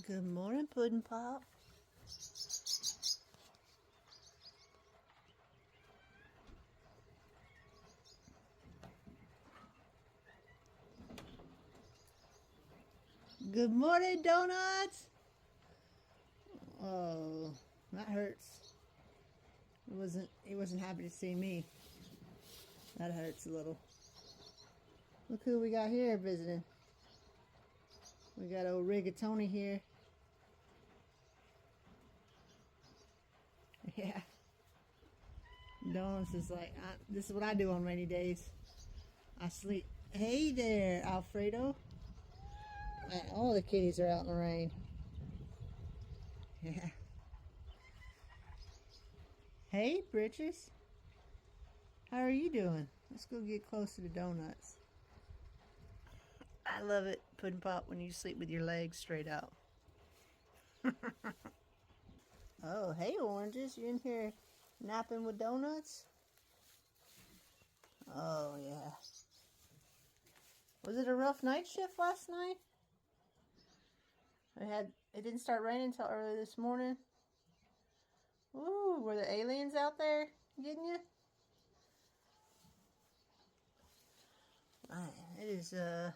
Good morning, Pudding Pop. Good morning, Donuts. Oh, that hurts. He wasn't happy to see me. That hurts a little. Look who we got here visiting. We got old Rigatoni here. Yeah. Donuts is like, this is what I do on rainy days. I sleep. Hey there, Alfredo. All the kitties are out in the rain. Yeah. Hey, Britches. How are you doing? Let's go get close to the donuts. I love it, Pudding Pop, when you sleep with your legs straight out. Oh, hey, Oranges. You in here napping with donuts? Oh, yeah. Was it a rough night shift last night? It didn't start raining until early this morning. Ooh, were the aliens out there getting you? Man, it is, I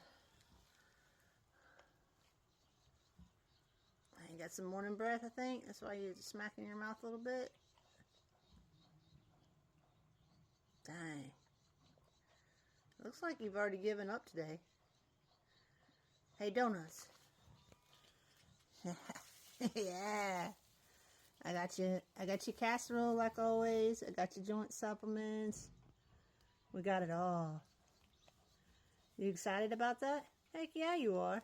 got some morning breath, I think. That's why you're smacking your mouth a little bit. Dang. Looks like you've already given up today. Hey, Donuts. Yeah. I got you casserole like always. I got your joint supplements. We got it all. You excited about that? Heck yeah, you are.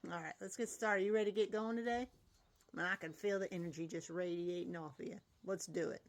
Alright, let's get started. You ready to get going today? Man, I can feel the energy just radiating off of you. Let's do it.